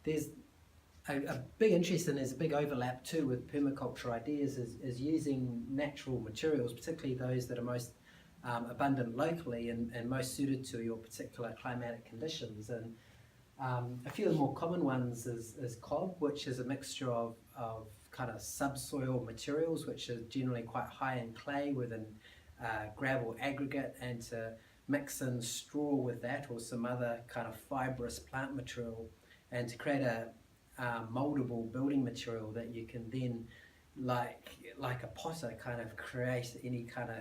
there's a big interest, and there's a big overlap too with permaculture ideas, is using natural materials, particularly those that are most abundant locally and most suited to your particular climatic conditions. And a few of the more common ones is cob, which is a mixture of kind of subsoil materials, which are generally quite high in clay with an gravel aggregate, and to mix in straw with that or some other kind of fibrous plant material, and to create a moldable building material that you can then, like a potter, kind of create any kind of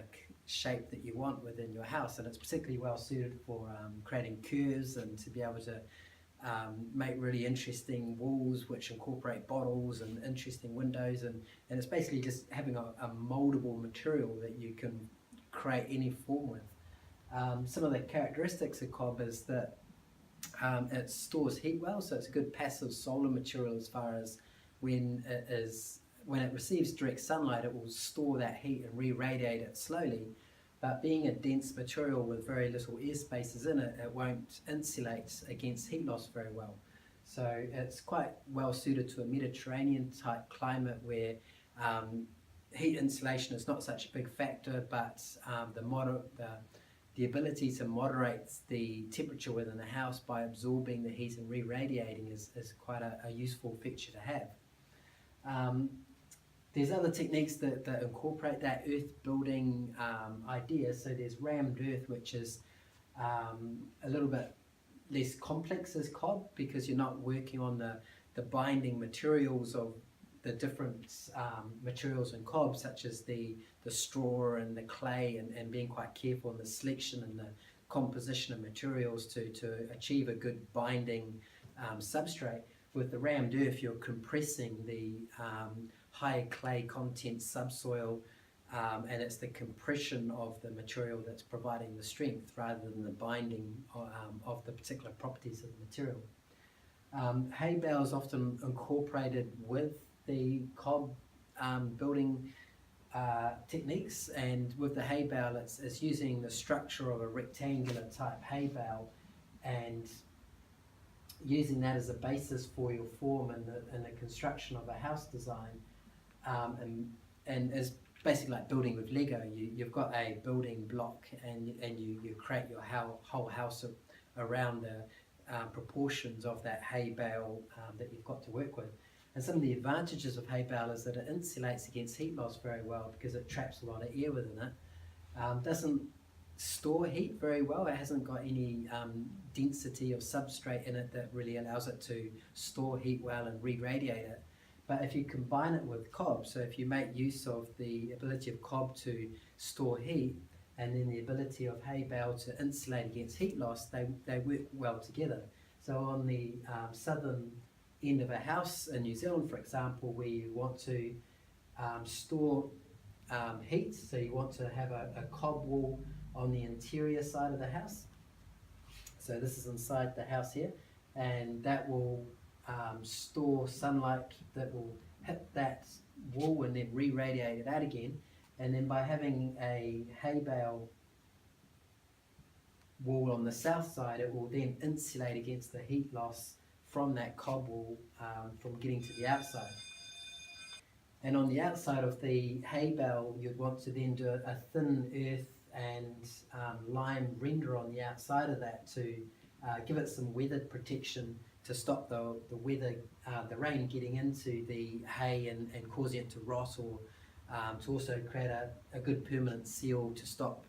shape that you want within your house. And it's particularly well suited for creating curves and to be able to make really interesting walls which incorporate bottles and interesting windows, and it's basically just having a moldable material that you can create any form with. Some of the characteristics of cob is that it stores heat well, so it's a good passive solar material as far as when it receives direct sunlight, it will store that heat and re-radiate it slowly. But being a dense material with very little air spaces in it, it won't insulate against heat loss very well. So it's quite well suited to a Mediterranean type climate where heat insulation is not such a big factor, but the ability to moderate the temperature within the house by absorbing the heat and re-radiating is quite a useful feature to have. There's other techniques that incorporate that earth building idea. So there's rammed earth, which is a little bit less complex as cob, because you're not working on the binding materials of the different materials in cob, such as the straw and the clay, and being quite careful in the selection and the composition of materials to achieve a good binding substrate. With the rammed earth, you're compressing the high clay content subsoil, and it's the compression of the material that's providing the strength rather than the binding of the particular properties of the material. Hay bale is often incorporated with the cob building techniques, and with the hay bale it's using the structure of a rectangular type hay bale and using that as a basis for your form in the construction of a house design. And it's basically like building with Lego. You've got a building block, and you create your whole house around the proportions of that hay bale that you've got to work with. And some of the advantages of hay bale is that it insulates against heat loss very well, because it traps a lot of air within it. Doesn't store heat very well. It hasn't got any density of substrate in it that really allows it to store heat well and re-radiate it. But if you combine it with cob, so if you make use of the ability of cob to store heat and then the ability of hay bale to insulate against heat loss, they work well together. So on the southern end of a house in New Zealand, for example, where you want to store heat, so you want to have a cob wall on the interior side of the house. So this is inside the house here, and that will store sunlight that will hit that wall and then re-radiate it out again. And then by having a hay bale wall on the south side, it will then insulate against the heat loss from that cob wall from getting to the outside. And on the outside of the hay bale, you'd want to then do a thin earth and lime render on the outside of that to give it some weather protection, to stop the weather, the rain getting into the hay and causing it to rot, or to also create a good permanent seal to stop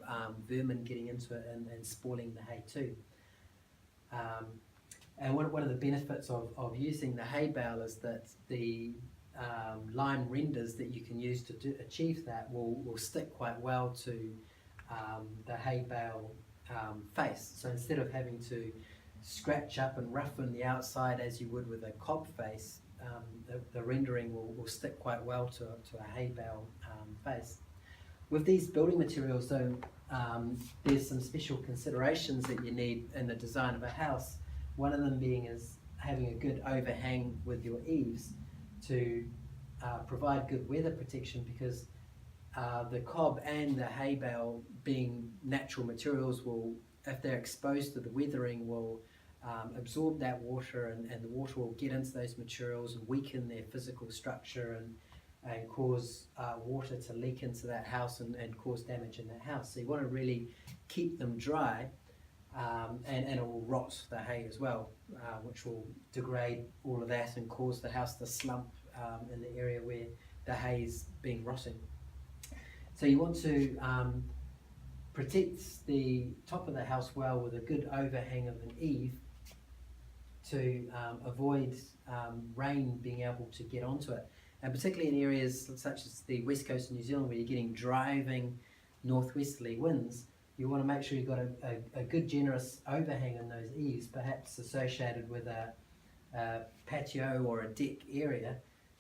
vermin getting into it and spoiling the hay too. And one of the benefits of using the hay bale is that the lime renders that you can use to achieve that will stick quite well to the hay bale face. So instead of having to scratch up and roughen the outside as you would with a cob face, the rendering will stick quite well to a hay bale face. With these building materials though, there's some special considerations that you need in the design of a house. One of them being is having a good overhang with your eaves to provide good weather protection, because the cob and the hay bale, being natural materials, will, if they're exposed to the weathering, will absorb that water, and the water will get into those materials and weaken their physical structure and cause water to leak into that house and cause damage in that house. So you want to really keep them dry, and it will rot the hay as well, which will degrade all of that and cause the house to slump in the area where the hay is being rotting. So you want to protect the top of the house well with a good overhang of an eave to avoid rain being able to get onto it. And particularly in areas such as the west coast of New Zealand, where you're getting driving northwesterly winds, you want to make sure you've got a good generous overhang in those eaves, perhaps associated with a patio or a deck area,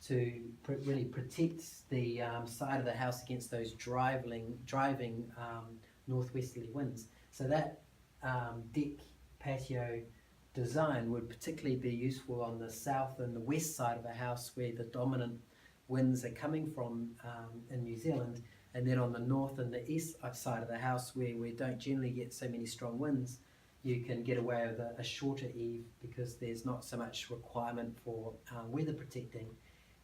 to really protect the side of the house against those driving northwesterly winds. So that deck patio design would particularly be useful on the south and the west side of a house where the dominant winds are coming from in New Zealand, and then on the north and the east side of the house where we don't generally get so many strong winds, you can get away with a shorter eave because there's not so much requirement for weather protecting.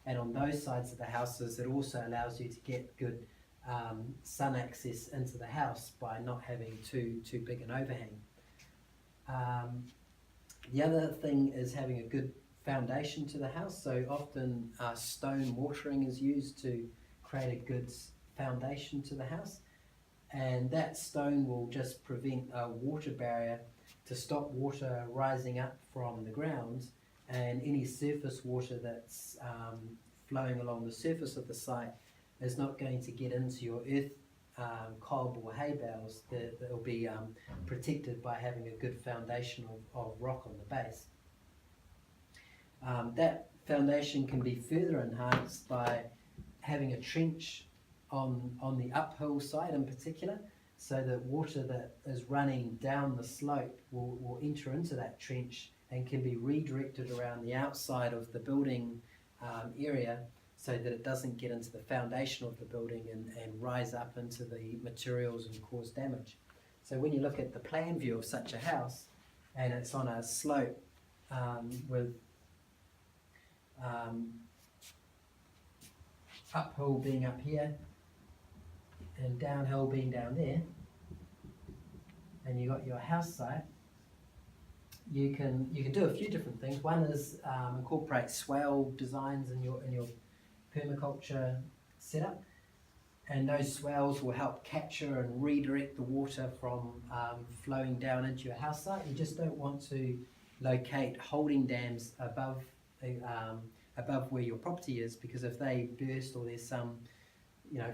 And on those sides of the houses, it also allows you to get good sun access into the house by not having too big an overhang. The other thing is having a good foundation to the house. So often stone mortaring is used to create a good foundation to the house, and that stone will just prevent a water barrier to stop water rising up from the ground, and any surface water that's flowing along the surface of the site is not going to get into your earth cob or hay bales. That will be protected by having a good foundation of rock on the base. That foundation can be further enhanced by having a trench on the uphill side in particular, so that water that is running down the slope will enter into that trench and can be redirected around the outside of the building area, so that it doesn't get into the foundation of the building and rise up into the materials and cause damage. So when you look at the plan view of such a house, and it's on a slope with uphill being up here and downhill being down there, and you got your house site, you can do a few different things. One is incorporate swale designs in your permaculture setup, and those swales will help capture and redirect the water from flowing down into your house site. You just don't want to locate holding dams above where your property is, because if they burst or there's some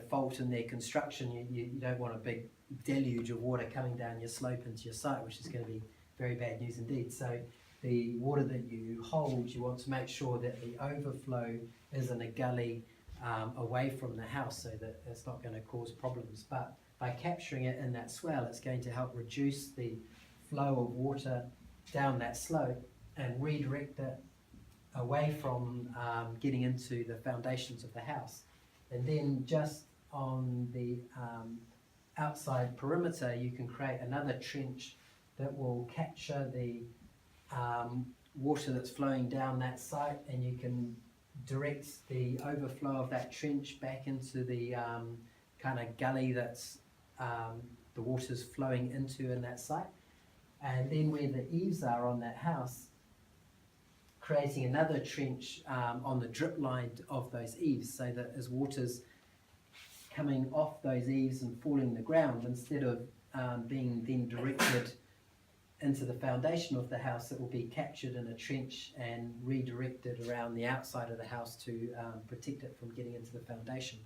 fault in their construction, you don't want a big deluge of water coming down your slope into your site, which is going to be very bad news indeed. So the water that you hold, you want to make sure that the overflow is in a gully away from the house, so that it's not going to cause problems. But by capturing it in that swell, it's going to help reduce the flow of water down that slope and redirect it away from getting into the foundations of the house. And then just on the outside perimeter, you can create another trench that will capture the water that's flowing down that site, and you can direct the overflow of that trench back into the kind of gully that's the water's flowing into in that site. And then where the eaves are on that house, creating another trench on the drip line of those eaves, so that as water's coming off those eaves and falling the ground, instead of being then directed into the foundation of the house, it will be captured in a trench and redirected around the outside of the house to protect it from getting into the foundation.